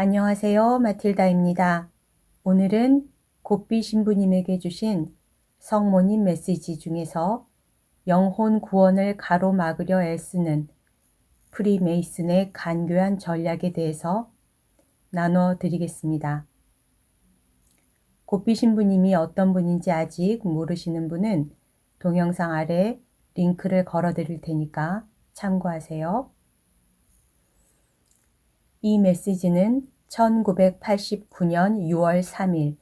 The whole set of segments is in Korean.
안녕하세요. 마틸다입니다. 오늘은 곱비 신부님에게 주신 성모님 메시지 중에서 영혼 구원을 가로막으려 애쓰는 프리메이슨의 간교한 전략에 대해서 나눠 드리겠습니다. 곱비 신부님이 어떤 분인지 아직 모르시는 분은 동영상 아래 링크를 걸어 드릴 테니까 참고하세요. 이 메시지는 1989년 6월 3일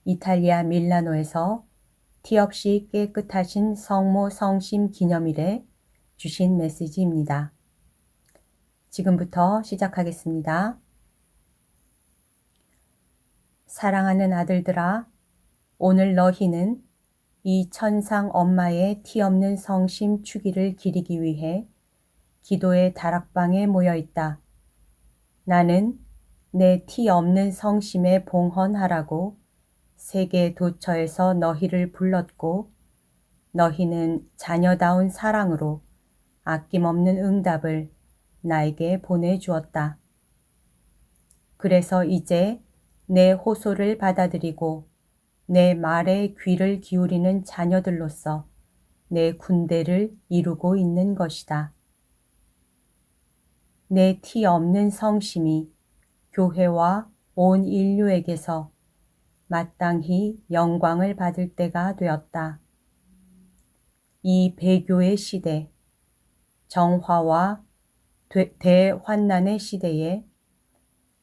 이탈리아 밀라노에서 티 없이 깨끗하신 성모 성심 기념일에 주신 메시지입니다. 지금부터 시작하겠습니다. 사랑하는 아들들아, 오늘 너희는 이 천상 엄마의 티 없는 성심 축일을 기리기 위해 기도의 다락방에 모여 있다. 나는 내 티 없는 성심에 봉헌하라고 세계 도처에서 너희를 불렀고 너희는 자녀다운 사랑으로 아낌없는 응답을 나에게 보내주었다. 그래서 이제 내 호소를 받아들이고 내 말에 귀를 기울이는 자녀들로서 내 군대를 이루고 있는 것이다. 내 티 없는 성심이 교회와 온 인류에게서 마땅히 영광을 받을 때가 되었다. 이 배교의 시대, 정화와 대환난의 시대에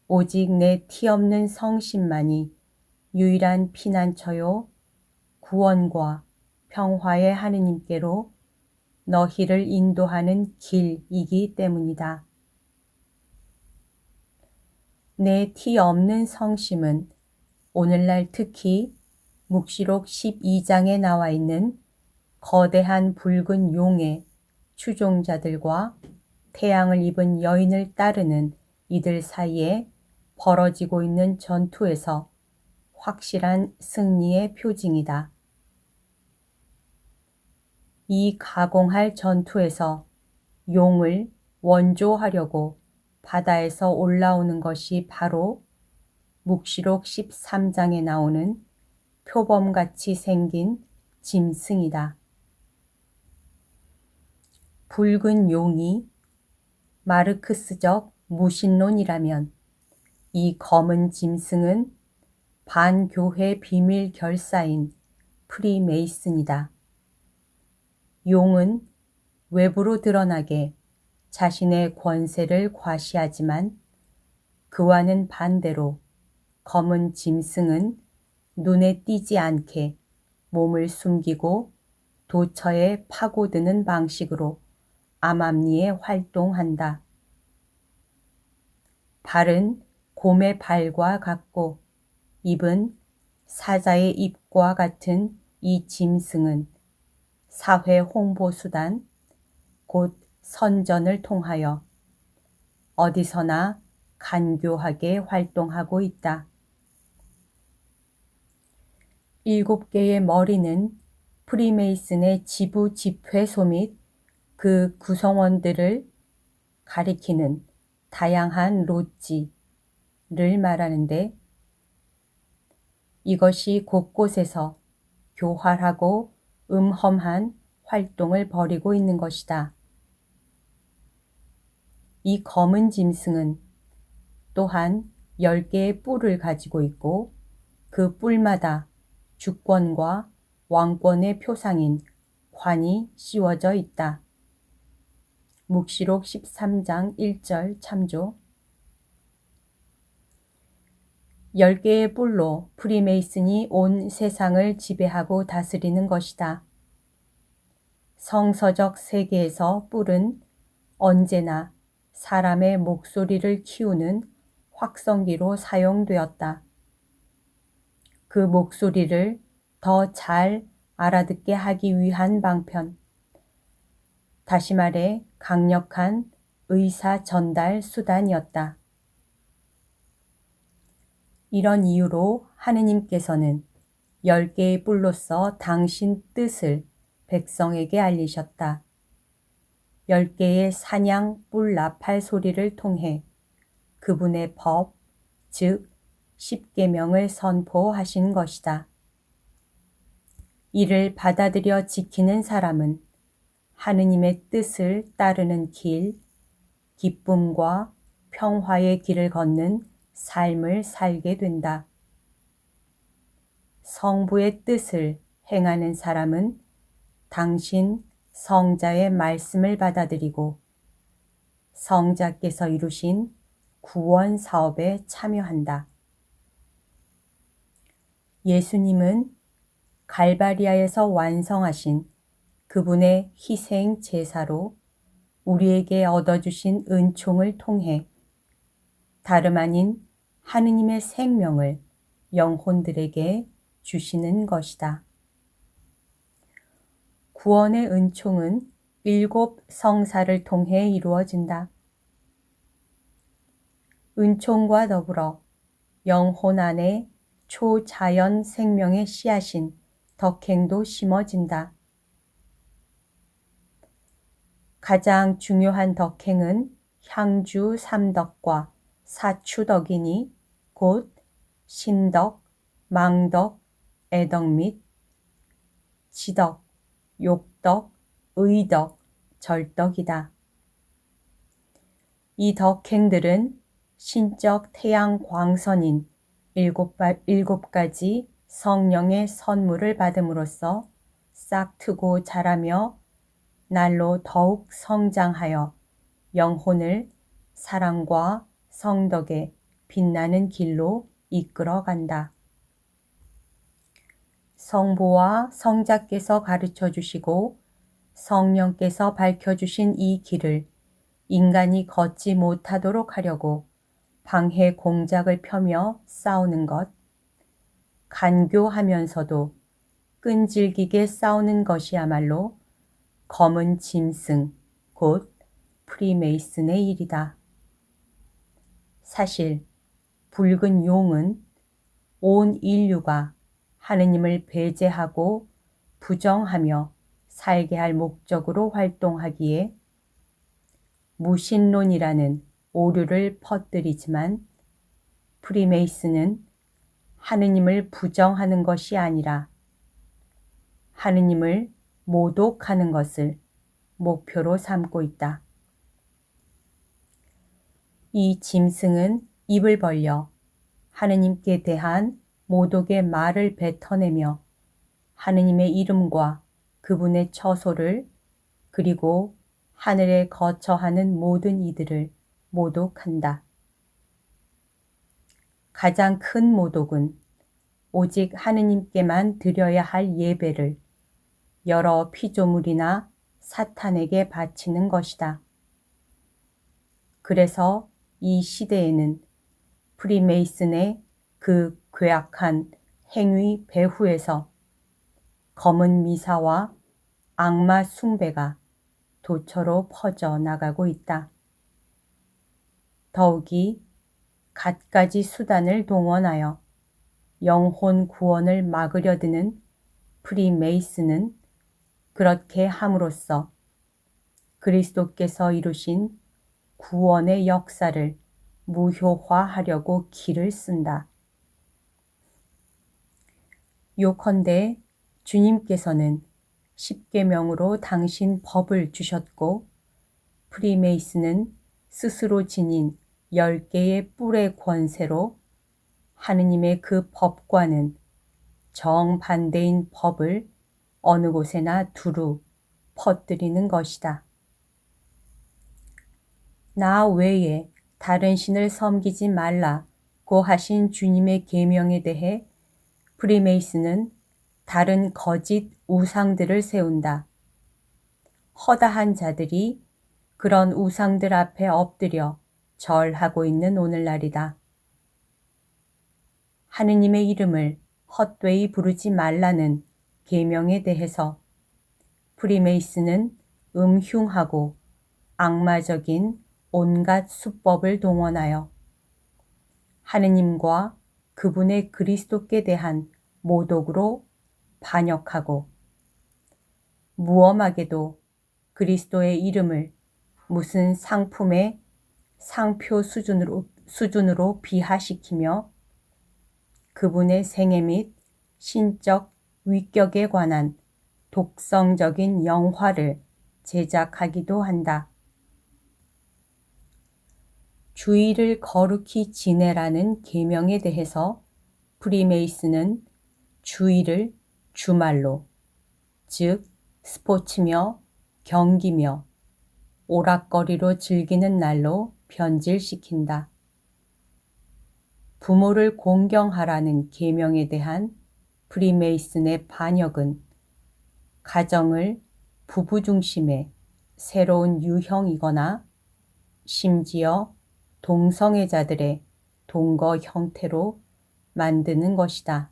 오직 내 티 없는 성심만이 유일한 피난처요 구원과 평화의 하느님께로 너희를 인도하는 길이기 때문이다. 내 티 없는 성심은 오늘날 특히 묵시록 12장에 나와 있는 거대한 붉은 용의 추종자들과 태양을 입은 여인을 따르는 이들 사이에 벌어지고 있는 전투에서 확실한 승리의 표징이다. 이 가공할 전투에서 용을 원조하려고 바다에서 올라오는 것이 바로 묵시록 13장에 나오는 표범같이 생긴 짐승이다. 붉은 용이 마르크스적 무신론이라면 이 검은 짐승은 반교회 비밀 결사인 프리메이슨이다. 용은 외부로 드러나게 자신의 권세를 과시하지만 그와는 반대로 검은 짐승은 눈에 띄지 않게 몸을 숨기고 도처에 파고드는 방식으로 암암리에 활동한다. 발은 곰의 발과 같고 입은 사자의 입과 같은 이 짐승은 사회 홍보수단, 곧 선전을 통하여 어디서나 간교하게 활동하고 있다. 7개의 머리는 프리메이슨의 지부 집회소 및 그 구성원들을 가리키는 다양한 로지를 말하는데 이것이 곳곳에서 교활하고 음험한 활동을 벌이고 있는 것이다. 이 검은 짐승은 또한 10개의 뿔을 가지고 있고 그 뿔마다 주권과 왕권의 표상인 관이 씌워져 있다. 묵시록 13장 1절 참조. 10개의 뿔로 프리메이슨이 온 세상을 지배하고 다스리는 것이다. 성서적 세계에서 뿔은 언제나 사람의 목소리를 키우는 확성기로 사용되었다. 그 목소리를 더 잘 알아듣게 하기 위한 방편, 다시 말해 강력한 의사 전달 수단이었다. 이런 이유로 하느님께서는 10개의 뿔로서 당신 뜻을 백성에게 알리셨다. 10개의 사냥 뿔 나팔 소리를 통해 그분의 법, 즉 십계명을 선포하신 것이다. 이를 받아들여 지키는 사람은 하느님의 뜻을 따르는 길, 기쁨과 평화의 길을 걷는 삶을 살게 된다. 성부의 뜻을 행하는 사람은 당신 성자의 말씀을 받아들이고 성자께서 이루신 구원 사업에 참여한다. 예수님은 갈바리아에서 완성하신 그분의 희생 제사로 우리에게 얻어주신 은총을 통해 다름 아닌 하느님의 생명을 영혼들에게 주시는 것이다. 구원의 은총은 7 성사를 통해 이루어진다. 은총과 더불어 영혼 안에 초자연 생명의 씨앗인 덕행도 심어진다. 가장 중요한 덕행은 향주 3덕과 사추덕이니 곧 신덕, 망덕, 애덕 및 지덕, 욕덕, 의덕, 절덕이다. 이 덕행들은 신적 태양 광선인 7가지 성령의 선물을 받음으로써 싹트고 자라며 날로 더욱 성장하여 영혼을 사랑과 성덕의 빛나는 길로 이끌어 간다. 성부와 성자께서 가르쳐 주시고 성령께서 밝혀주신 이 길을 인간이 걷지 못하도록 하려고 방해 공작을 펴며 싸우는 것, 간교하면서도 끈질기게 싸우는 것이야말로 검은 짐승, 곧 프리메이슨의 일이다. 사실 붉은 용은 온 인류가 하느님을 배제하고 부정하며 살게 할 목적으로 활동하기에 무신론이라는 오류를 퍼뜨리지만 프리메이슨은 하느님을 부정하는 것이 아니라 하느님을 모독하는 것을 목표로 삼고 있다. 이 짐승은 입을 벌려 하느님께 대한 모독의 말을 뱉어내며 하느님의 이름과 그분의 처소를 그리고 하늘에 거처하는 모든 이들을 모독한다. 가장 큰 모독은 오직 하느님께만 드려야 할 예배를 여러 피조물이나 사탄에게 바치는 것이다. 그래서 이 시대에는 프리메이슨의 그 괴악한 행위 배후에서 검은 미사와 악마 숭배가 도처로 퍼져 나가고 있다. 더욱이 갖가지 수단을 동원하여 영혼 구원을 막으려 드는 프리메이슨은 그렇게 함으로써 그리스도께서 이루신 구원의 역사를 무효화하려고 기를 쓴다. 요컨대 주님께서는 십계명으로 당신 법을 주셨고 프리메이슨은 스스로 지닌 10개의 뿔의 권세로 하느님의 그 법과는 정반대인 법을 어느 곳에나 두루 퍼뜨리는 것이다. 나 외에 다른 신을 섬기지 말라고 하신 주님의 계명에 대해 프리메이슨은 다른 거짓 우상들을 세운다. 허다한 자들이 그런 우상들 앞에 엎드려 절하고 있는 오늘날이다. 하느님의 이름을 헛되이 부르지 말라는 계명에 대해서 프리메이슨은 음흉하고 악마적인 온갖 수법을 동원하여 하느님과 그분의 그리스도께 대한 모독으로 반역하고 무엄하게도 그리스도의 이름을 무슨 상품의 상표 수준으로 비하시키며 그분의 생애 및 신적 위격에 관한 독성적인 영화를 제작하기도 한다. 주의를 거룩히 지내라는 계명에 대해서 프리메이슨은 주의를 주말로, 즉 스포츠며 경기며 오락거리로 즐기는 날로 변질시킨다. 부모를 공경하라는 계명에 대한 프리메이슨의 반역은 가정을 부부 중심의 새로운 유형이거나 심지어 동성애자들의 동거 형태로 만드는 것이다.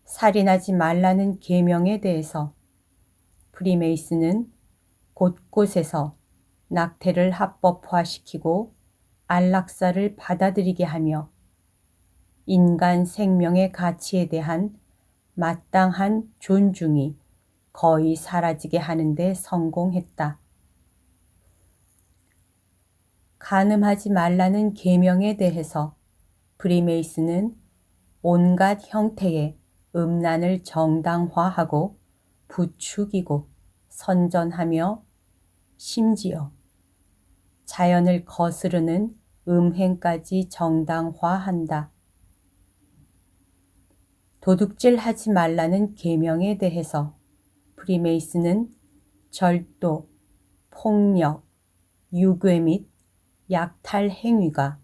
살인하지 말라는 계명에 대해서 프리메이슨은 곳곳에서 낙태를 합법화시키고 안락사를 받아들이게 하며 인간 생명의 가치에 대한 마땅한 존중이 거의 사라지게 하는 데 성공했다. 간음하지 말라는 계명에 대해서 프리메이슨은 온갖 형태의 음란을 정당화하고 부추기고 선전하며 심지어 자연을 거스르는 음행까지 정당화한다. 도둑질하지 말라는 계명에 대해서 프리메이슨은 절도, 폭력, 유괴 및 약탈 행위가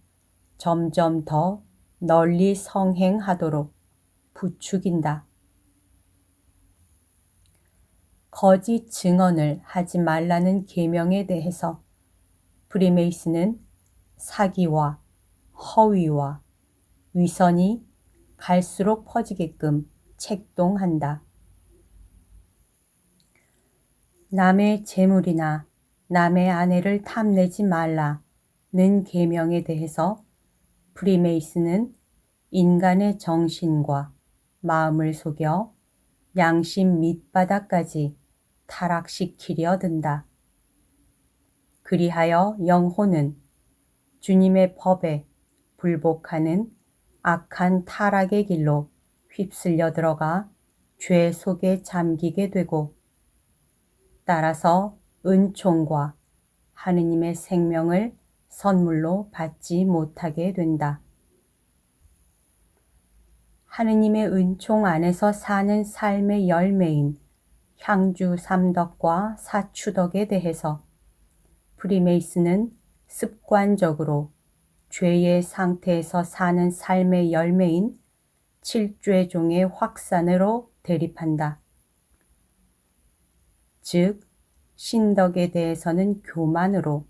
점점 더 널리 성행하도록 부추긴다. 거짓 증언을 하지 말라는 계명에 대해서 프리메이슨은 사기와 허위와 위선이 갈수록 퍼지게끔 책동한다. 남의 재물이나 남의 아내를 탐내지 말라는 계명에 대해서 프리메이슨은 인간의 정신과 마음을 속여 양심 밑바닥까지 타락시키려 든다. 그리하여 영혼은 주님의 법에 불복하는 악한 타락의 길로 휩쓸려 들어가 죄 속에 잠기게 되고 따라서 은총과 하느님의 생명을 선물로 받지 못하게 된다. 하느님의 은총 안에서 사는 삶의 열매인 향주 3덕과 사추덕에 대해서 프리메이슨은 습관적으로 죄의 상태에서 사는 삶의 열매인 7죄종의 확산으로 대립한다. 즉, 신덕에 대해서는 교만으로,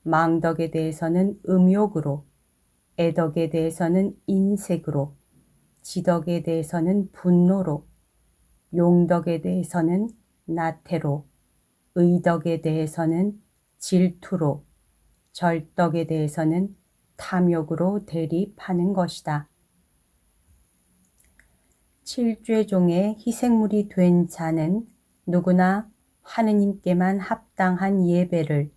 망덕에 대해서는 음욕으로, 애덕에 대해서는 인색으로, 지덕에 대해서는 분노로, 용덕에 대해서는 나태로, 의덕에 대해서는 질투로, 절덕에 대해서는 탐욕으로 대립하는 것이다. 7죄종의 희생물이 된 자는 누구나 하느님께만 합당한 예배를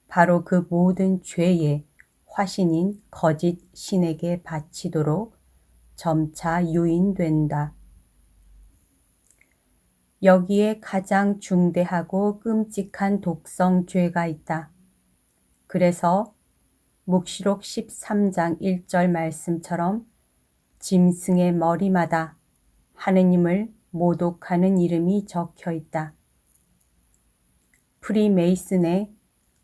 바로 그 모든 죄의 화신인 거짓 신에게 바치도록 점차 유인된다. 여기에 가장 중대하고 끔찍한 독성죄가 있다. 그래서 묵시록 13장 1절 말씀처럼 짐승의 머리마다 하느님을 모독하는 이름이 적혀 있다. 프리메이슨의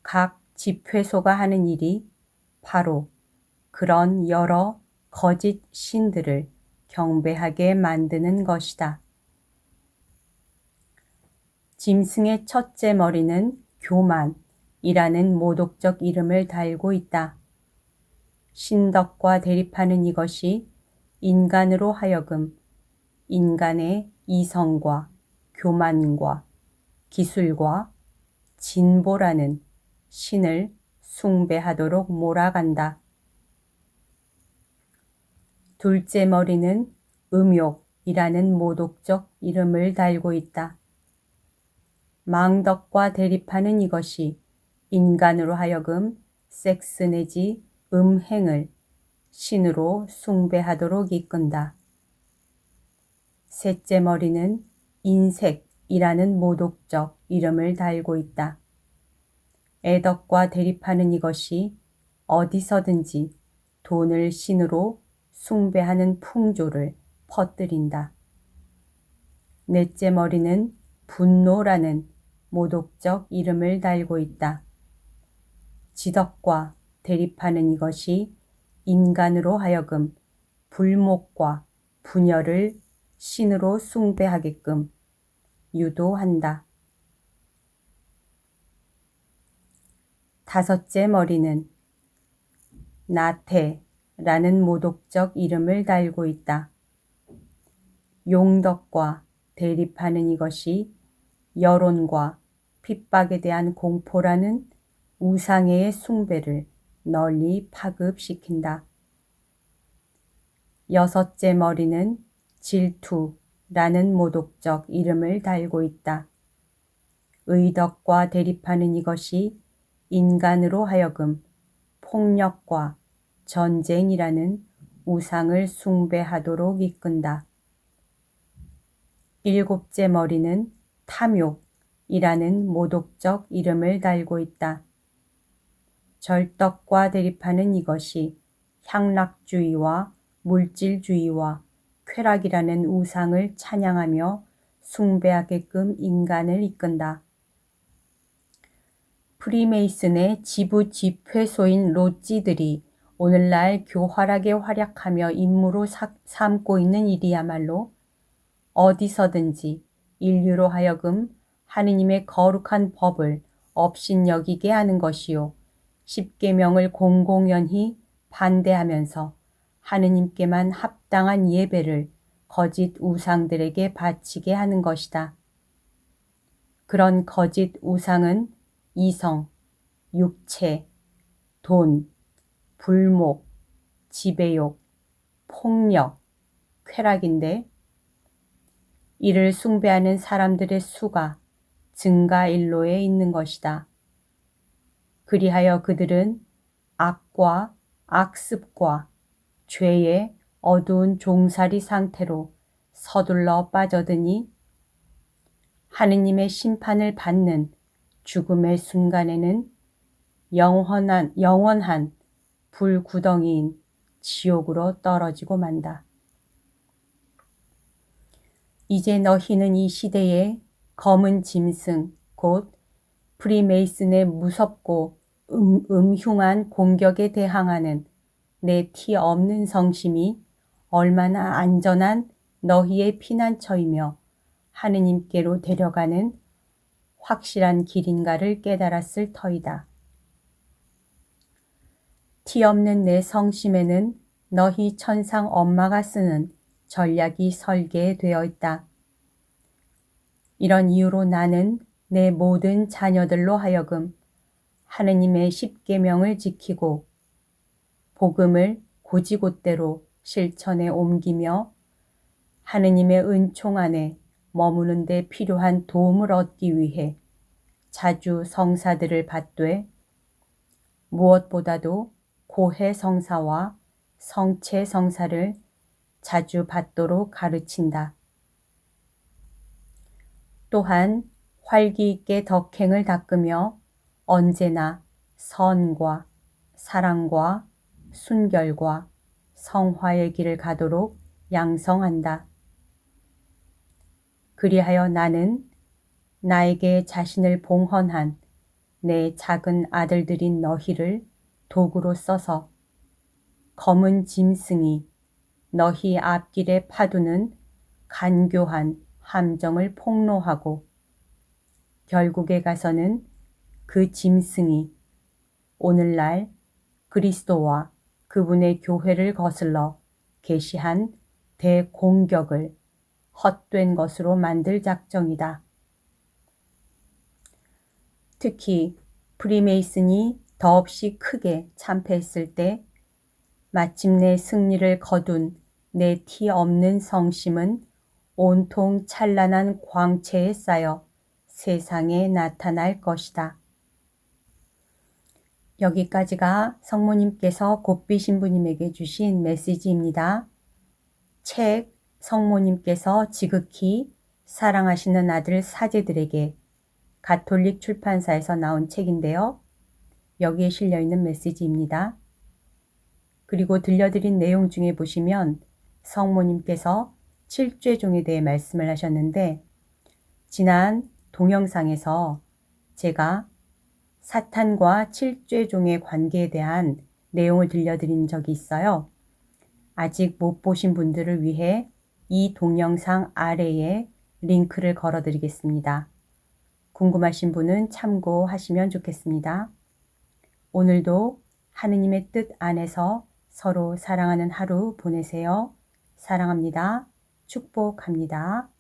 각 집회소가 하는 일이 바로 그런 여러 거짓 신들을 경배하게 만드는 것이다. 짐승의 첫째 머리는 교만이라는 모독적 이름을 달고 있다. 신덕과 대립하는 이것이 인간으로 하여금 인간의 이성과 교만과 기술과 진보라는 신을 숭배하도록 몰아간다. 둘째 머리는 음욕이라는 모독적 이름을 달고 있다. 망덕과 대립하는 이것이 인간으로 하여금 섹스 내지 음행을 신으로 숭배하도록 이끈다. 셋째 머리는 인색이라는 모독적 이름을 달고 있다. 애덕과 대립하는 이것이 어디서든지 돈을 신으로 숭배하는 풍조를 퍼뜨린다. 넷째 머리는 분노라는 모독적 이름을 달고 있다. 지덕과 대립하는 이것이 인간으로 하여금 불목과 분열을 신으로 숭배하게끔 유도한다. 다섯째 머리는 나태라는 모독적 이름을 달고 있다. 용덕과 대립하는 이것이 여론과 핍박에 대한 공포라는 우상의 숭배를 널리 파급시킨다. 여섯째 머리는 질투라는 모독적 이름을 달고 있다. 의덕과 대립하는 이것이 인간으로 하여금 폭력과 전쟁이라는 우상을 숭배하도록 이끈다. 일곱째 머리는 탐욕이라는 모독적 이름을 달고 있다. 절덕과 대립하는 이것이 향락주의와 물질주의와 쾌락이라는 우상을 찬양하며 숭배하게끔 인간을 이끈다. 프리메이슨의 지부 집회소인 로찌들이 오늘날 교활하게 활약하며 임무로 삼고 있는 일이야말로 어디서든지 인류로 하여금 하느님의 거룩한 법을 업신여기게 하는 것이요. 십계명을 공공연히 반대하면서 하느님께만 합당한 예배를 거짓 우상들에게 바치게 하는 것이다. 그런 거짓 우상은 이성, 육체, 돈, 불목, 지배욕, 폭력, 쾌락인데 이를 숭배하는 사람들의 수가 증가일로에 있는 것이다. 그리하여 그들은 악과 악습과 죄의 어두운 종살이 상태로 서둘러 빠져드니 하느님의 심판을 받는 죽음의 순간에는 영원한 불구덩이인 지옥으로 떨어지고 만다. 이제 너희는 이 시대의 검은 짐승 곧 프리메이슨의 무섭고 음흉한 공격에 대항하는 내 티 없는 성심이 얼마나 안전한 너희의 피난처이며 하느님께로 데려가는 확실한 길인가를 깨달았을 터이다. 티 없는 내 성심에는 너희 천상 엄마가 쓰는 전략이 설계되어 있다. 이런 이유로 나는 내 모든 자녀들로 하여금 하느님의 십계명을 지키고 복음을 곧이곧대로 실천에 옮기며 하느님의 은총 안에 머무는 데 필요한 도움을 얻기 위해 자주 성사들을 받되 무엇보다도 고해 성사와 성체 성사를 자주 받도록 가르친다. 또한 활기 있게 덕행을 닦으며 언제나 선과 사랑과 순결과 성화의 길을 가도록 양성한다. 그리하여 나는 나에게 자신을 봉헌한 내 작은 아들들인 너희를 도구로 써서 검은 짐승이 너희 앞길에 파두는 간교한 함정을 폭로하고 결국에 가서는 그 짐승이 오늘날 그리스도와 그분의 교회를 거슬러 계시한 대공격을 헛된 것으로 만들 작정이다. 특히 프리메이슨이 더없이 크게 참패했을 때 마침내 승리를 거둔 내 티 없는 성심은 온통 찬란한 광채에 쌓여 세상에 나타날 것이다. 여기까지가 성모님께서 곱비 신부님에게 주신 메시지입니다. 책 성모님께서 지극히 사랑하시는 아들 사제들에게 가톨릭 출판사에서 나온 책인데요. 여기에 실려있는 메시지입니다. 그리고 들려드린 내용 중에 보시면 성모님께서 칠죄종에 대해 말씀을 하셨는데 지난 동영상에서 제가 사탄과 칠죄종의 관계에 대한 내용을 들려드린 적이 있어요. 아직 못 보신 분들을 위해 이 동영상 아래에 링크를 걸어 드리겠습니다. 궁금하신 분은 참고하시면 좋겠습니다. 오늘도 하느님의 뜻 안에서 서로 사랑하는 하루 보내세요. 사랑합니다. 축복합니다.